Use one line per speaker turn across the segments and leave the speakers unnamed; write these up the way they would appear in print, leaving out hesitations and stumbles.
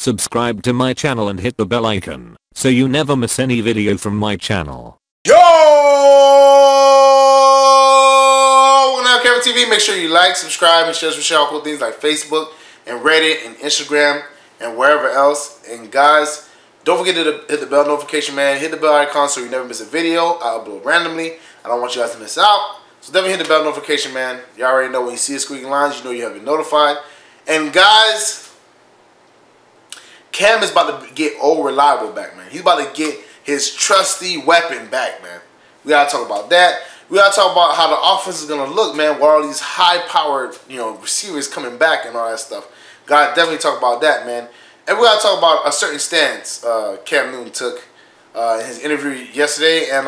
Subscribe to my channel and hit the bell icon so you never miss any video from my channel.
Yo! Welcome to LCameraTV. Make sure you like, subscribe, and share cool things like Facebook and Reddit and Instagram and wherever else. And guys, don't forget to hit the bell notification, man. Hit the bell icon so you never miss a video. I upload randomly. I don't want you guys to miss out. So definitely hit the bell notification, man. You already know when you see the squeaking lines, you know you have been notified. And guys, Cam is about to get old reliable back, man. He's about to get his trusty weapon back, man. We gotta talk about that. We gotta talk about how the offense is gonna look, man, with all these high-powered, receivers coming back and all that stuff. Gotta definitely talk about that, man. And we gotta talk about a certain stance Cam Newton took in his interview yesterday, and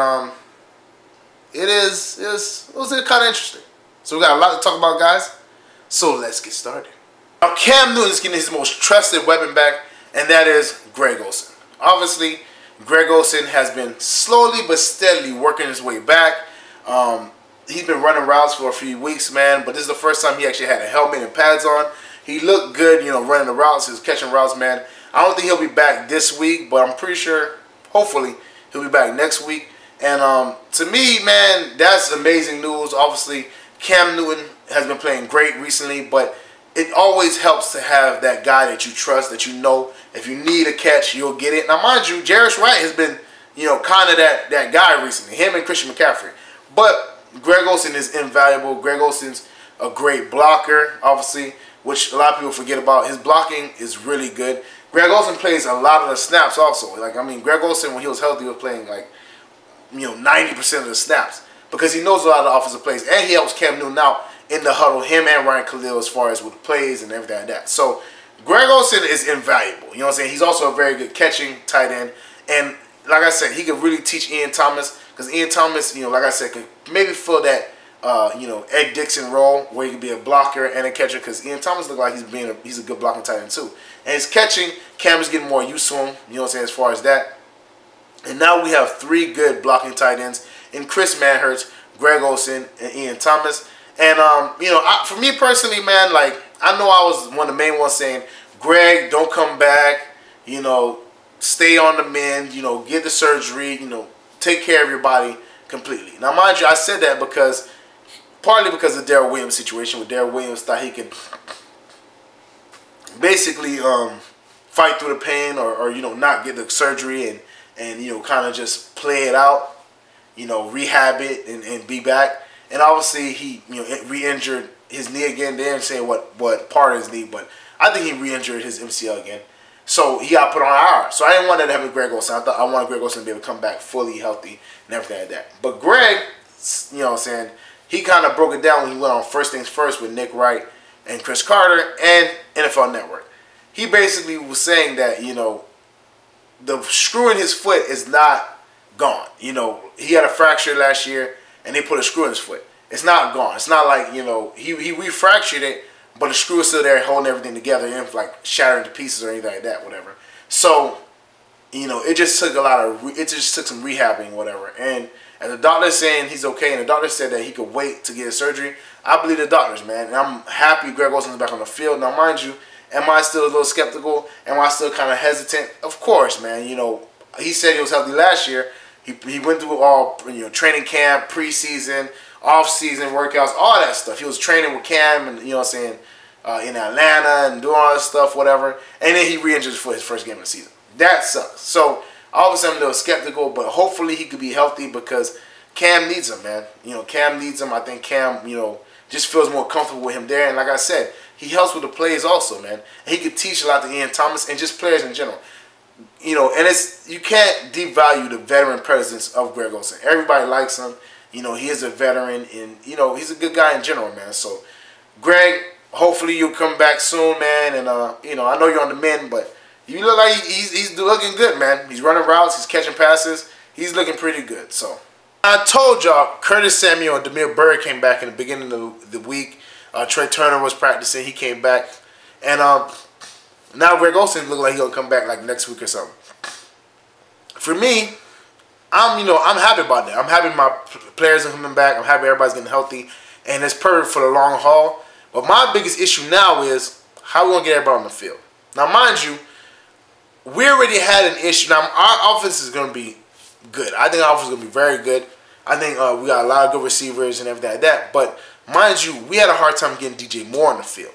it was kind of interesting. So we got a lot to talk about, guys. So let's get started. Now, Cam Newton is getting his most trusted weapon back, and that is Greg Olsen. Obviously, Greg Olsen has been slowly but steadily working his way back. He's been running routes for a few weeks, man, but this is the first time he actually had a helmet and pads on. He looked good, running the routes, he was catching routes, man. I don't think he'll be back this week, but I'm pretty sure, hopefully, he'll be back next week. And to me, man, that's amazing news. Obviously, Cam Newton has been playing great recently, but it always helps to have that guy that you trust, that you know if you need a catch, you'll get it. Now, mind you, Jarvis Wright has been, kind of that guy recently, him and Christian McCaffrey. But Greg Olsen is invaluable. Greg Olsen's a great blocker, obviously, which a lot of people forget about. His blocking is really good. Greg Olsen plays a lot of the snaps also. Greg Olsen, when he was healthy, was playing 90% of the snaps because he knows a lot of the offensive plays, and he helps Cam Newton out in the huddle, him and Ryan Khalil, as far as with the plays and everything like that. So Greg Olsen is invaluable. You know what I'm saying? He's also a very good catching tight end. And like I said, he could really teach Ian Thomas, because Ian Thomas, like I said, could maybe fill that, Ed Dixon role where he could be a blocker and a catcher, because Ian Thomas looks like he's a good blocking tight end too. And his catching, Cam is getting more used to him, you know what I'm saying, as far as that. And now we have three good blocking tight ends in Chris Manhertz, Greg Olsen, and Ian Thomas. And, for me personally, man, I know I was one of the main ones saying, Greg, don't come back, stay on the mend, get the surgery, take care of your body completely. Now, mind you, I said that partly because of Darrell Williams' situation, where Darrell Williams thought he could basically fight through the pain or not get the surgery and kind of just play it out, rehab it and be back. And obviously he re-injured his knee again. They didn't say what part of his knee, but I think he re-injured his MCL again. So he got put on IR. So I didn't want that to happen with Greg Olsen. I wanted Greg Olsen to be able to come back fully healthy and everything like that. But Greg, he kind of broke it down when he went on First Things First with Nick Wright and Chris Carter and NFL Network. He basically was saying that, the screw in his foot is not gone. He had a fracture last year, and they put a screw in his foot. It's not gone. It's not like, he refractured it, but the screw is still there holding everything together and shattering to pieces or anything like that, whatever. So, it just took some rehabbing, whatever. And the doctor's saying he's okay, and the doctor said that he could wait to get his surgery. I believe the doctors, man. And I'm happy Greg Olsen's back on the field. Now, mind you, am I still a little skeptical? Am I still kind of hesitant? Of course, man. He said he was healthy last year. He went through all training camp, preseason, off-season workouts, all that stuff. He was training with Cam and in Atlanta and doing all that stuff, whatever. And then he re-injured for his first game of the season. That sucks. So obviously I'm a little skeptical, but hopefully he could be healthy because Cam needs him, man. Cam needs him. I think Cam, just feels more comfortable with him there. And like I said, he helps with the plays also, man. And he could teach a lot to Ian Thomas and just players in general. And you can't devalue the veteran presence of Greg Olsen. Everybody likes him. He is a veteran, and he's a good guy in general, man. So, Greg, hopefully you'll come back soon, man. And I know you're on the mend, but you look like he's looking good, man. He's running routes, he's catching passes, he's looking pretty good. So, I told y'all Curtis Samuel and Demir Bird came back in the beginning of the week. Trey Turner was practicing, he came back, and now Greg Olsen look like he's gonna come back next week or something. For me, I'm happy about that. I'm happy my players are coming back. I'm happy everybody's getting healthy, and it's perfect for the long haul. But my biggest issue now is how we gonna get everybody on the field. Now, mind you, we already had an issue. Now, our offense is going to be good. I think our offense is going to be very good. I think we got a lot of good receivers and everything like that. But mind you, we had a hard time getting DJ Moore on the field.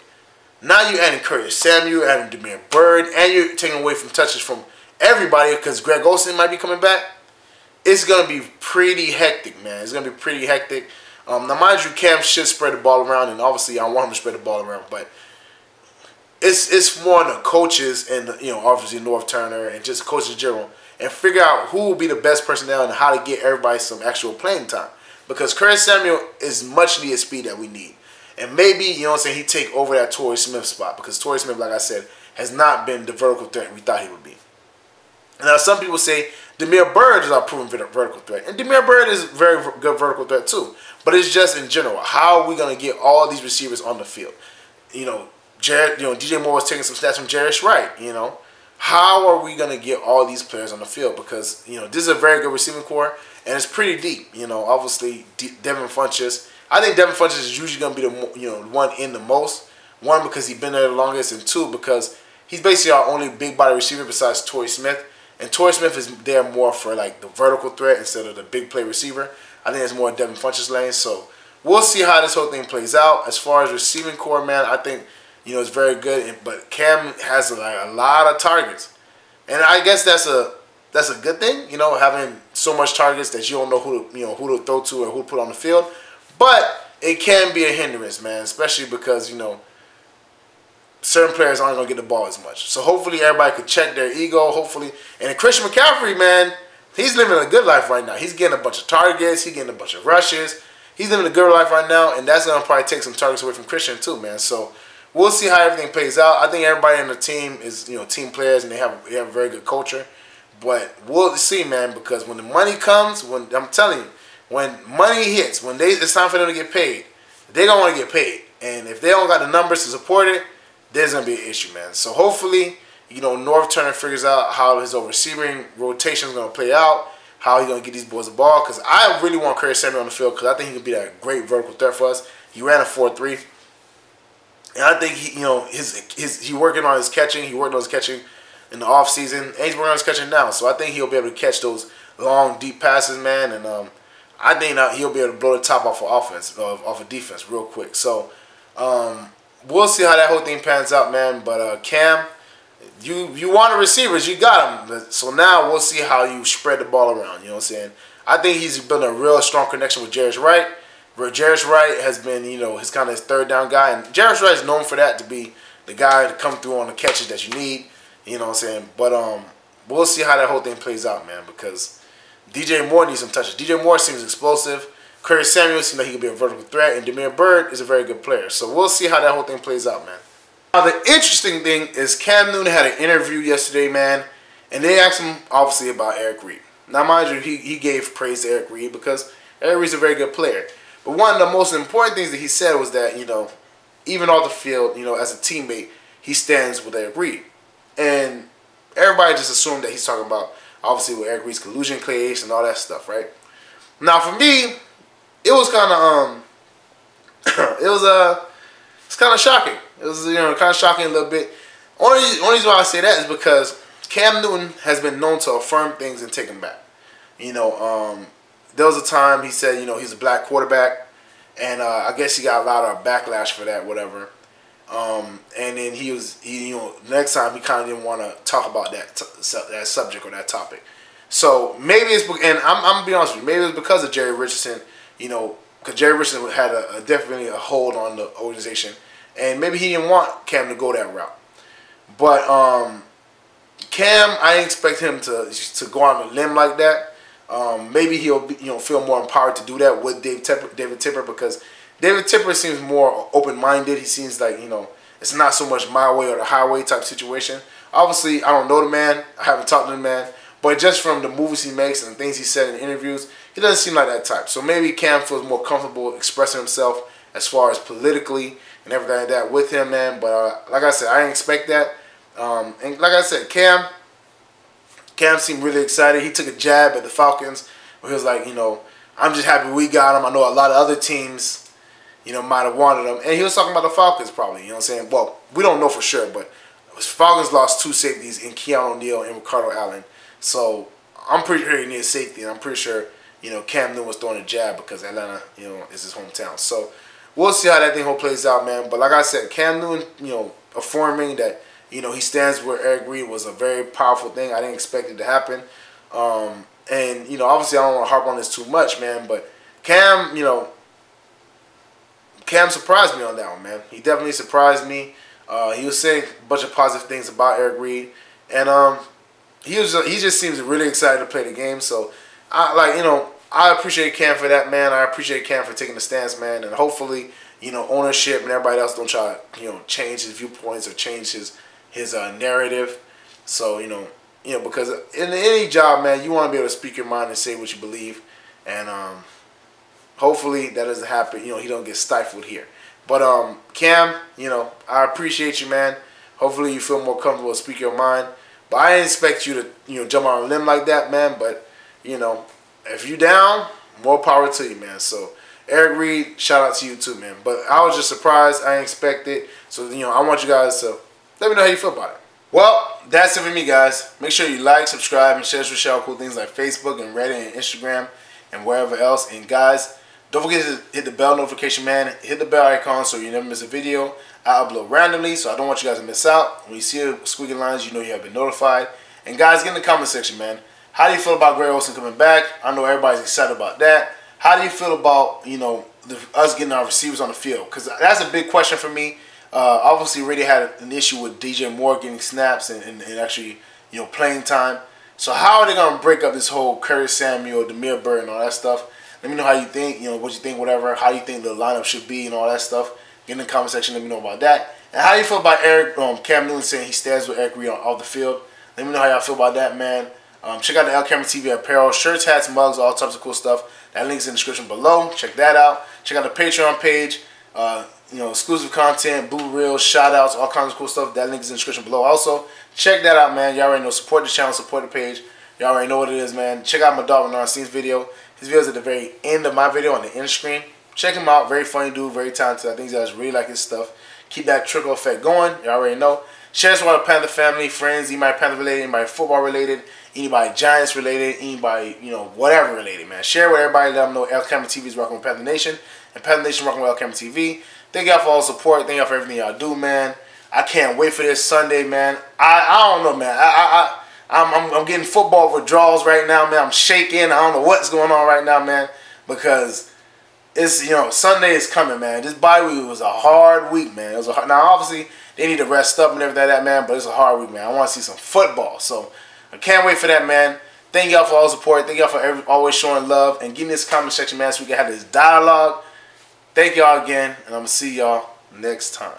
Now you're adding Curtis Samuel, you're adding Demir Bird, and you're taking away from touches from everybody because Greg Olsen might be coming back. It's going to be pretty hectic, man. It's going to be pretty hectic. Now, mind you, Cam should spread the ball around, and obviously I want him to spread the ball around, but it's more on the coaches and, obviously North Turner and just coaches in general, and figure out who will be the best personnel and how to get everybody some actual playing time. Because Curtis Samuel is much needed speed that we need. And maybe, he take over that Torrey Smith spot. Because Torrey Smith, like I said, has not been the vertical threat we thought he would be. Now, some people say Demir Bird is our proven vertical threat. And Demir Bird is a very good vertical threat too. But it's just in general. How are we going to get all these receivers on the field? DJ Moore was taking some stats from Jarius Wright, How are we going to get all these players on the field? Because, this is a very good receiving core, and it's pretty deep. Obviously, Devin Funchess. I think Devin Funchess is usually going to be the one in the most. One, because he's been there the longest, and two, because he's basically our only big body receiver besides Torrey Smith. And Torrey Smith is there more for like the vertical threat instead of the big play receiver. I think it's more Devin Funchess lane. So we'll see how this whole thing plays out. As far as receiving core, man, I think it's very good. But Cam has a lot of targets, and I guess that's a good thing. Having so much targets that you don't know who to throw to or who to put on the field. But it can be a hindrance, man, especially because certain players aren't going to get the ball as much. So hopefully everybody could check their ego, hopefully. And Christian McCaffrey, man, he's living a good life right now. He's getting a bunch of targets. He's getting a bunch of rushes. He's living a good life right now, and that's going to probably take some targets away from Christian too, man. So we'll see how everything plays out. I think everybody in the team is, team players, and they have a very good culture. But we'll see, man, because when the money comes, I'm telling you, when money hits, when it's time for them to get paid, they're going to want to get paid. And if they don't got the numbers to support it, there's going to be an issue, man. So hopefully, North Turner figures out how his receiving rotation is going to play out, how he's going to get these boys the ball. Because I really want Curtis Samuel on the field because I think he can be that great vertical threat for us. He ran a 4.3. And I think he working on his catching. He worked on his catching in the offseason. And he's working on his catching now. So I think he'll be able to catch those long, deep passes, man. And I think he'll be able to blow the top off of offense, off of defense real quick. So we'll see how that whole thing pans out, man. But Cam, you want the receivers, you got them. So now we'll see how you spread the ball around. You know what I'm saying? I think he's built a real strong connection with Jarius Wright. Where Jarius Wright has been, his kind of his third down guy. And Jarius Wright is known for that, to be the guy to come through on the catches that you need. You know what I'm saying? But we'll see how that whole thing plays out, man, because DJ Moore needs some touches. DJ Moore seems explosive. Curtis Samuel seems like he could be a vertical threat. And Demir Bird is a very good player. So we'll see how that whole thing plays out, man. Now, the interesting thing is Cam Newton had an interview yesterday, man. And they asked him, obviously, about Eric Reid. Now, mind you, he gave praise to Eric Reid because Eric Reid's a very good player. But one of the most important things that he said was that, even off the field, as a teammate, he stands with Eric Reid. And everybody just assumed that he's talking about, obviously, with Eric Reid's collusion case and all that stuff, right? Now, for me, it was kind of, it's kind of shocking. It was, kind of shocking a little bit. Only reason why I say that is because Cam Newton has been known to affirm things and take them back. There was a time he said, he's a black quarterback, and I guess he got a lot of backlash for that, whatever. And then next time he kind of didn't want to talk about that subject or that topic. So maybe it's, and I'm gonna be honest with you, maybe it's because of Jerry Richardson, because Jerry Richardson had definitely a hold on the organization, and maybe he didn't want Cam to go that route. But Cam, I didn't expect him to go on a limb like that. Maybe he'll feel more empowered to do that with David Tipper, because David Tipper seems more open-minded. He seems like, it's not so much my way or the highway type situation. Obviously, I don't know the man. I haven't talked to the man. But just from the movies he makes and things he said in interviews, he doesn't seem like that type. So maybe Cam feels more comfortable expressing himself as far as politically and everything like that with him, man. But like I said, I didn't expect that. And like I said, Cam seemed really excited. He took a jab at the Falcons where he was like, I'm just happy we got him. I know a lot of other teams, might have wanted him. And he was talking about the Falcons probably, you know what I'm saying? Well, we don't know for sure, but Falcons lost 2 safeties in Keanu Neal and Ricardo Allen. So I'm pretty sure he needs safety, and I'm pretty sure, you know, Cam Newton was throwing a jab because Atlanta, you know, is his hometown. So we'll see how that thing whole plays out, man. But like I said, Cam Newton, you know, affirming that, you know, he stands where Eric Reid was a very powerful thing. I didn't expect it to happen. And, you know, obviously I don't want to harp on this too much, man. But Cam, you know, Cam surprised me on that one, man. He definitely surprised me. He was saying a bunch of positive things about Eric Reid. And he just seems really excited to play the game. So, I appreciate Cam for that, man. I appreciate Cam for taking the stance, man. And hopefully, you know, ownership and everybody else don't try to, you know, change his viewpoints or change his narrative. So, you know, because in any job, man, you want to be able to speak your mind and say what you believe. And hopefully that doesn't happen. You know, he don't get stifled here. But Cam, you know, I appreciate you, man. Hopefully you feel more comfortable to speak your mind. But I didn't expect you to, you know, jump on a limb like that, man. But, you know, if you down, more power to you, man. So, Eric Reid, shout out to you too, man. But I was just surprised. I didn't expect it. So, you know, I want you guys to let me know how you feel about it. Well, that's it for me, guys. Make sure you like, subscribe, and share this with y'all cool things like Facebook and Reddit and Instagram and wherever else. And, guys, don't forget to hit the bell notification, man. Hit the bell icon so you never miss a video. I upload randomly, so I don't want you guys to miss out. When you see a squeaky lines, you know you have been notified. And, guys, get in the comment section, man. How do you feel about Greg Olsen coming back? I know everybody's excited about that. How do you feel about, you know, us getting our receivers on the field? Because that's a big question for me. Obviously, Reid had an issue with DJ Moore getting snaps and actually, you know, playing time. So how are they going to break up this whole Curtis Samuel, Demir Bird, and all that stuff? Let me know how you think, you know, what you think, whatever. How you think the lineup should be and all that stuff. Get in the comment section. Let me know about that. And how you feel about Cam Newton saying he stands with Eric Reid off the field? Let me know how y'all feel about that, man. Check out the LCameraTV apparel, shirts, hats, mugs, all types of cool stuff. That link's in the description below. Check that out. Check out the Patreon page. You know, exclusive content, blue reels, shout outs, all kinds of cool stuff. That link is in the description below. Also, check that out, man. Y'all already know. Support the channel, support the page. Y'all already know what it is, man. Check out my dog Renan's video. His video's at the very end of my video on the end screen. Check him out. Very funny dude, very talented. I think you guys really like his stuff. Keep that trickle effect going. Y'all already know. Share this with our Panther family, friends, anybody Panther related, anybody football related, anybody Giants related, anybody, you know, whatever related, man. Share with everybody. Let them know LCameraTV is rocking with Panther Nation, and Panther Nation rocking with LCameraTV. Thank y'all for all the support. Thank y'all for everything y'all do, man. I can't wait for this Sunday, man. I don't know, man. I'm getting football withdrawals right now, man. I'm shaking. I don't know what's going on right now, man, because it's, you know, Sunday is coming, man. This bye week was a hard week, man. It was now obviously they need to rest up and everything like that, man, but it's a hard week, man. I want to see some football, so I can't wait for that, man. Thank y'all for all the support. Thank y'all for always showing love and getting this comment section, man, so we can have this dialogue. Thank y'all again, and I'm gonna see y'all next time.